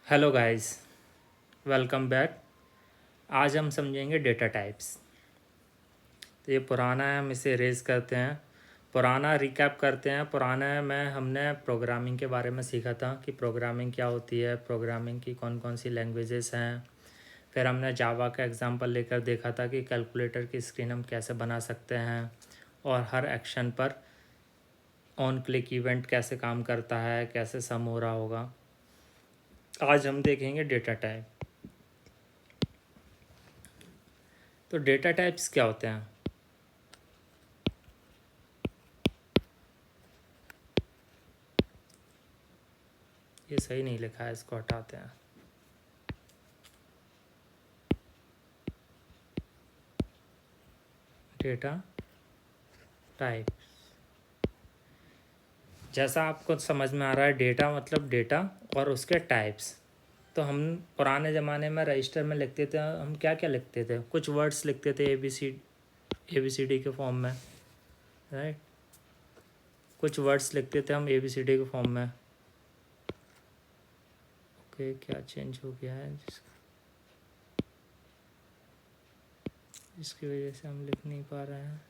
Hello guys, welcome back. आज हम समझेंगे डेटा टाइप्स। तो ये पुराना है, हम इसे रेज करते हैं। पुराना रिकैप करते हैं। पुराने में हमने प्रोग्रामिंग के बारे में सीखा था कि प्रोग्रामिंग क्या होती है, प्रोग्रामिंग की कौन कौन सी लैंग्वेजेस हैं। फिर हमने जावा का एग्जांपल लेकर देखा था कि कैलकुलेटर की स्क्रीन हम कैसे बना सकते हैं और हर एक्शन पर ऑन क्लिक इवेंट कैसे काम करता है, कैसे सम हो रहा होगा। आज हम देखेंगे डेटा टाइप। तो डेटा टाइप्स क्या होते हैं? ये सही नहीं लिखा है, इसको हटाते हैं। डेटा टाइप, जैसा आपको समझ में आ रहा है, डेटा मतलब डेटा और उसके टाइप्स। तो हम पुराने ज़माने में रजिस्टर में लिखते थे, हम क्या क्या लिखते थे? कुछ वर्ड्स लिखते थे ए बी सी डी के फॉर्म में, राइट। कुछ वर्ड्स लिखते थे हम ABCD के फॉर्म में। ओके, क्या चेंज हो गया है जिसकी वजह से हम लिख नहीं पा रहे हैं?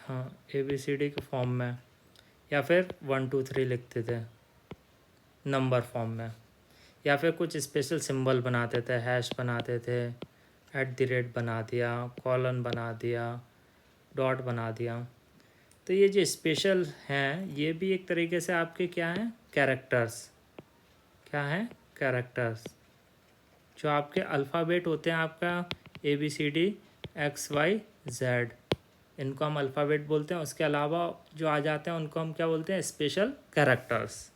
हाँ, ABCD के फॉर्म में, या फिर 1 2 3 लिखते थे नंबर फॉर्म में, या फिर कुछ स्पेशल सिंबल बनाते थे, हैश बनाते थे, @ बना दिया, कॉलन बना दिया, डॉट बना दिया। तो ये जो स्पेशल हैं, ये भी एक तरीके से आपके क्या हैं? कैरेक्टर्स। क्या हैं? कैरेक्टर्स। जो आपके अल्फ़ाबेट होते हैं, आपका ABCD XYZ, इनको हम अल्फ़ाबेट बोलते हैं। उसके अलावा जो आ जाते हैं उनको हम क्या बोलते हैं? Special characters.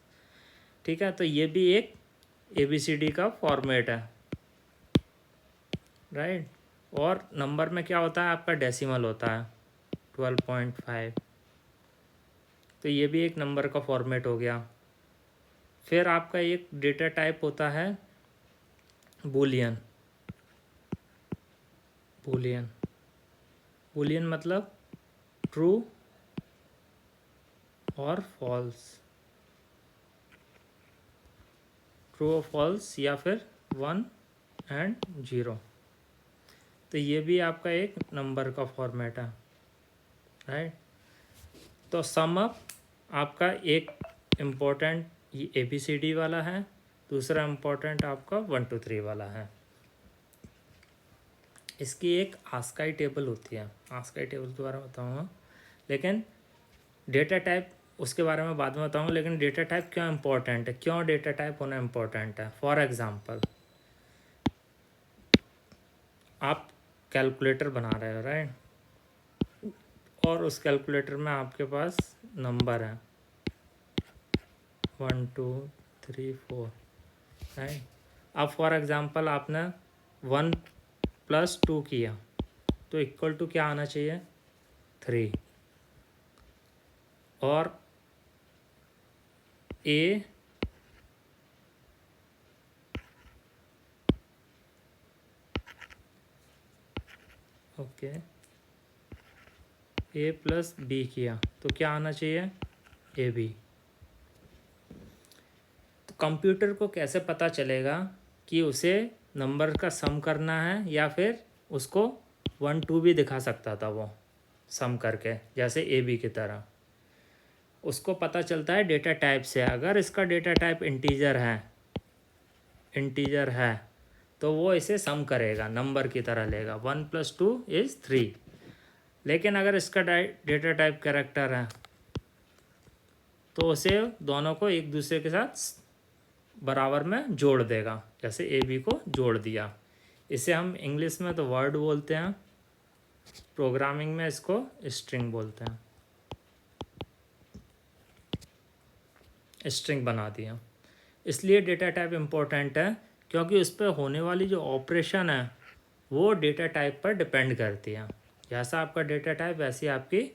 ठीक है, तो ये भी एक ABCD का फॉर्मेट है, राइट। और नंबर में क्या होता है? आपका डेसिमल होता है 12.5। तो ये भी एक नंबर का फॉर्मेट हो गया। फिर आपका एक डेटा टाइप होता है बूलियन। बूलियन बूलियन मतलब ट्रू और फॉल्स। ट्रू और फॉल्स, या फिर 1 और 0। तो ये भी आपका एक नंबर का फॉर्मेट है, राइट। तो सम अप आपका एक इम्पोर्टेंट ये ABCD वाला है, दूसरा इम्पोर्टेंट आपका 1 2 3 वाला है। इसकी एक आस्काई टेबल होती है, आस्काई टेबल के बारे में बताऊँगा, लेकिन डेटा टाइप उसके बारे में बाद में बताऊँगा। लेकिन डेटा टाइप क्यों इम्पोर्टेंट है, क्यों डेटा टाइप होना इम्पोर्टेंट है? फॉर एग्ज़ाम्पल, आप कैलकुलेटर बना रहे हो, राइट, और उस कैलकुलेटर में आपके पास नंबर है 1 2 3 4, राइट। अब फॉर एग्ज़ाम्पल आपने 1 + 2 किया, तो इक्वल टू क्या आना चाहिए? 3। और ए ओके, A + B किया तो क्या आना चाहिए? AB। तो कंप्यूटर को कैसे पता चलेगा कि उसे नंबर का सम करना है, या फिर उसको 1 2 भी दिखा सकता था वो सम करके, जैसे AB की तरह? उसको पता चलता है डेटा टाइप से। अगर इसका डेटा टाइप इंटीजर है तो वो इसे सम करेगा, नंबर की तरह लेगा। 1 + 2 = 3। लेकिन अगर इसका डेटा टाइप कैरेक्टर है तो उसे दोनों को एक दूसरे के साथ बराबर में जोड़ देगा, जैसे AB को जोड़ दिया। इसे हम इंग्लिश में तो वर्ड बोलते हैं, प्रोग्रामिंग में इसको स्ट्रिंग बोलते हैं। स्ट्रिंग बना दिया। इसलिए डेटा टाइप इम्पोर्टेंट है, क्योंकि उस पर होने वाली जो ऑपरेशन है वो डेटा टाइप पर डिपेंड करती है। जैसा आपका डेटा टाइप वैसी आपकी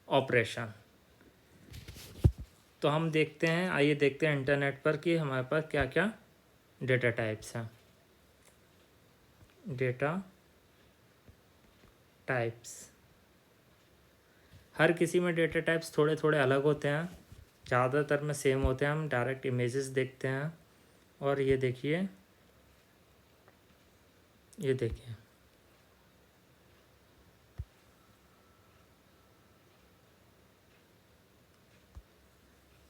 ऑपरेशन। तो हम देखते हैं, आइए देखते हैं इंटरनेट पर कि हमारे पास क्या क्या डेटा टाइप्स हैं। डेटा टाइप्स, हर किसी में डेटा टाइप्स थोड़े थोड़े अलग होते हैं, ज़्यादातर में सेम होते हैं। हम डायरेक्ट इमेजेस देखते हैं, और ये देखिए, ये देखिए,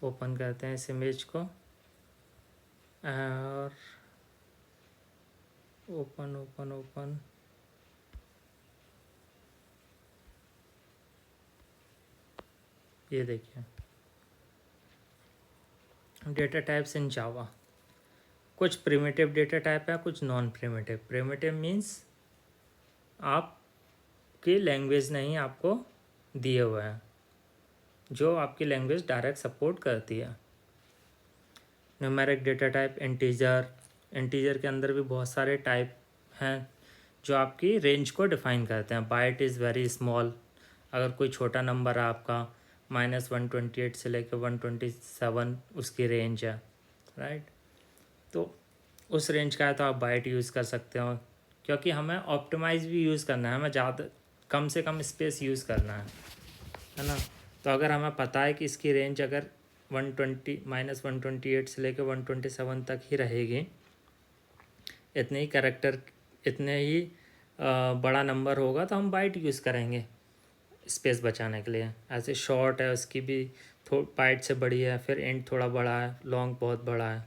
ओपन करते हैं इस इमेज को और ओपन ओपन ओपन, ये देखिए डेटा टाइप्स इन जावा। कुछ प्रिमिटिव डेटा टाइप है, कुछ नॉन प्रिमिटिव। प्रिमिटिव मीन्स आपकी लैंग्वेज नहीं आपको दिए हुए हैं, जो आपकी लैंग्वेज डायरेक्ट सपोर्ट करती है। Numeric data type, integer. Integer के अंदर भी बहुत सारे टाइप हैं जो आपकी रेंज को डिफाइन करते हैं। बाइट इज़ वेरी स्मॉल, अगर कोई छोटा नंबर है आपका, -128 से लेकर 127 उसकी रेंज है, राइट। तो उस रेंज का है तो आप बाइट यूज़ कर सकते हो, क्योंकि हमें ऑप्टिमाइज भी यूज़ करना है, हमें ज़्यादा कम से कम स्पेस यूज़ करना है ना। तो अगर हमें पता है कि इसकी रेंज अगर 128 से लेकर 127 तक ही रहेगी, इतने ही कैरेक्टर, इतने ही बड़ा नंबर होगा, तो हम बाइट यूज़ करेंगे स्पेस बचाने के लिए। ऐसे शॉर्ट है उसकी भी बाइट से बड़ी है, फिर एंड थोड़ा बड़ा है, लॉन्ग बहुत बड़ा है।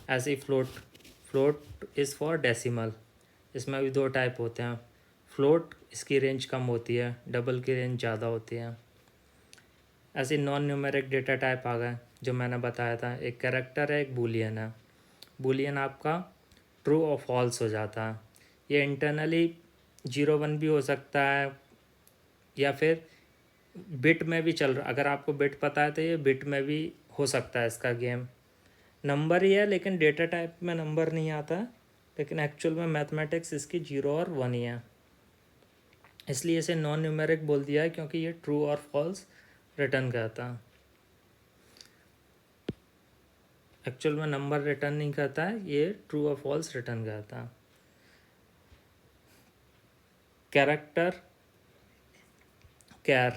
ऐसे ही float, float is for decimal, इसमें भी दो टाइप होते हैं। फ्लोट इसकी रेंज कम होती है, डबल की रेंज ज़्यादा होती है। ऐसे नॉन न्यूमेरिक डेटा टाइप आ गए जो मैंने बताया था, एक कैरेक्टर है, एक बूलियन है। बूलियन आपका ट्रू और फॉल्स हो जाता है। ये इंटरनली 0 1 भी हो सकता है, या फिर बिट में भी चल रहा। अगर आपको बिट पता है तो ये बिट में भी हो सकता है इसका गेम। नंबर ही है, लेकिन डेटा टाइप में नंबर नहीं आता है, लेकिन एक्चुअल में मैथमेटिक्स इसकी 0 और 1 ही है, इसलिए इसे नॉन न्यूमेरिक बोल दिया है, क्योंकि ये ट्रू और फॉल्स रिटर्न करता है। एक्चुअल में नंबर रिटर्न नहीं करता है, ये ट्रू और फॉल्स रिटर्न करता है। कैरेक्टर कैर,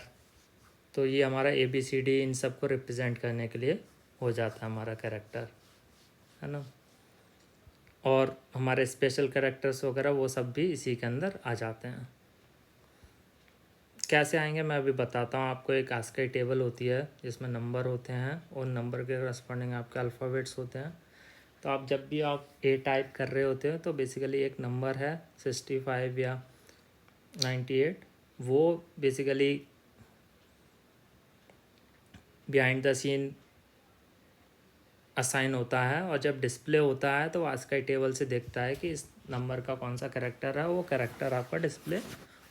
तो ये हमारा ABCD इन सब को रिप्रेजेंट करने के लिए हो जाता है हमारा कैरेक्टर, है ना। और हमारे स्पेशल कैरेक्टर्स वगैरह वो सब भी इसी के अंदर आ जाते हैं। कैसे आएंगे मैं अभी बताता हूँ आपको। एक आस्की टेबल होती है जिसमें नंबर होते हैं, और नंबर के करस्पॉन्डिंग आपके अल्फ़ाबेट्स होते हैं। तो आप जब भी आप ए टाइप कर रहे होते हो, तो बेसिकली एक नंबर है 65 या 98, वो basically behind the scene assign होता है, और जब डिस्प्ले होता है तो आस्की टेबल से देखता है कि इस नंबर का कौन सा कैरेक्टर है, वो कैरेक्टर आपका डिस्प्ले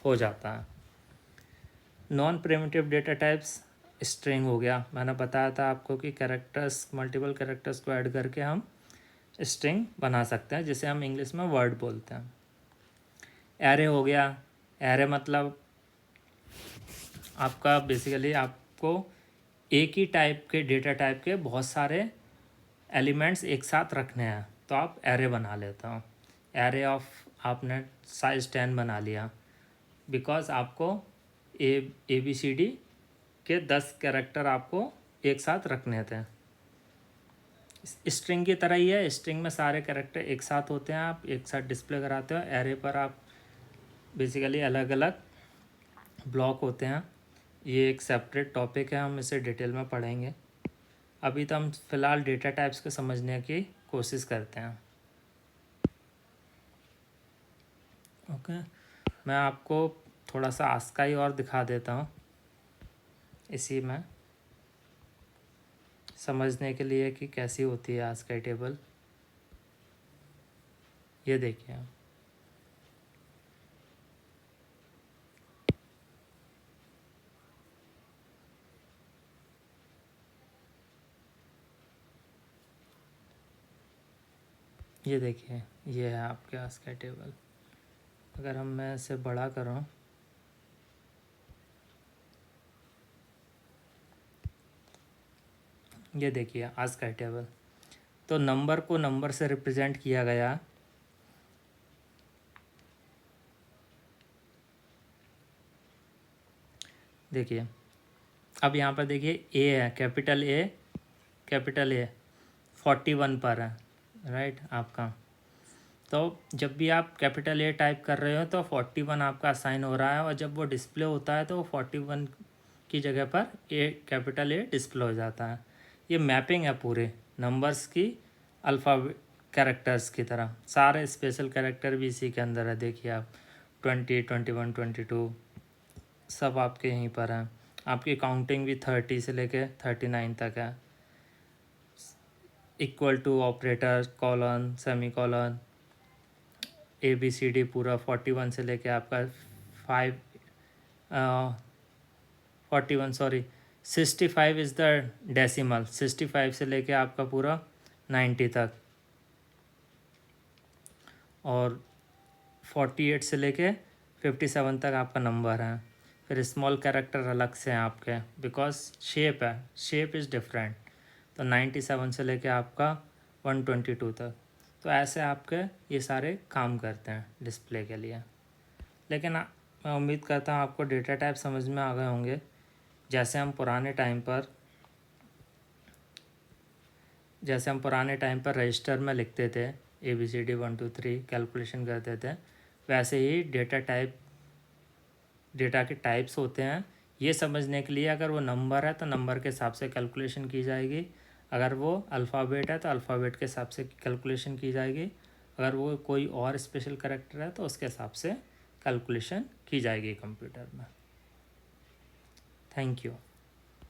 हो जाता है। Non primitive data types, string हो गया। मैंने बताया था आपको कि कैरेक्टर्स, मल्टीपल कैरेक्टर्स को ऐड करके हम स्ट्रिंग बना सकते हैं, जिसे हम इंग्लिश में वर्ड बोलते हैं। एरे हो गया। एरे मतलब आपका बेसिकली आपको एक ही टाइप के डेटा टाइप के बहुत सारे एलिमेंट्स एक साथ रखने हैं, तो आप एरे बना लेता हूँ। एरे ऑफ, आपने साइज 10 बना लिया, बिकॉज आपको ABCD के 10 कैरेक्टर आपको एक साथ रखने थे। स्ट्रिंग की तरह ही है, स्ट्रिंग में सारे कैरेक्टर एक साथ होते हैं, आप एक साथ डिस्प्ले कराते हो। एरे पर आप बेसिकली अलग अलग ब्लॉक होते हैं। ये एक सेपरेट टॉपिक है, हम इसे डिटेल में पढ़ेंगे। अभी तो हम फिलहाल डेटा टाइप्स को समझने की कोशिश करते हैं। ओके, मैं आपको थोड़ा सा आस्की और दिखा देता हूँ इसी में, समझने के लिए कि कैसी होती है आस्की टेबल। ये देखिए आप, ये देखिए, ये है आपके आस्की टेबल। अगर हम मैं इसे बड़ा करूँ, ये देखिए आस्की टेबल। तो नंबर को नंबर से रिप्रेजेंट किया गया। देखिए, अब यहाँ पर देखिए ए है, कैपिटल ए 41 पर है, राइट आपका। तो जब भी आप कैपिटल ए टाइप कर रहे हो तो 41 आपका असाइन हो रहा है, और जब वो डिस्प्ले होता है तो वो 41 की जगह पर कैपिटल ए डिस्प्ले हो जाता है। ये मैपिंग है पूरे नंबर्स की अल्फ़ाबेट कैरेक्टर्स की तरह। सारे स्पेशल कैरेक्टर भी इसी के अंदर है। देखिए आप 20, 21, 22 सब आपके यहीं पर हैं। आपकी काउंटिंग भी 30 से लेके 39 तक है। Equal to, operator, colon, semicolon, ABCD पूरा 41 से लेके आपका 5 41 सॉरी 65 इज़ द डेसिमल। 65 से लेके आपका पूरा 90 तक, और 48 से लेके 57 तक आपका नंबर है। फिर स्मॉल कैरेक्टर अलग से हैं आपके, बिकॉज शेप है, शेप इज़ डिफरेंट। तो 97 से लेके आपका 122 तक। तो ऐसे आपके ये सारे काम करते हैं डिस्प्ले के लिए। लेकिन मैं उम्मीद करता हूँ आपको डेटा टाइप समझ में आ गए होंगे। जैसे हम पुराने टाइम पर रजिस्टर में लिखते थे ABCD 1 2 3 कैलकुलेशन करते थे, वैसे ही डेटा के टाइप्स होते हैं। ये समझने के लिए अगर वो नंबर है तो नंबर के हिसाब से कैलकुलेशन की जाएगी, अगर वो अल्फ़ाबेट है तो अल्फ़ाबेट के हिसाब से कैलकुलेशन की जाएगी, अगर वो कोई और स्पेशल कैरेक्टर है तो उसके हिसाब से कैलकुलेशन की जाएगी कंप्यूटर में। Thank you.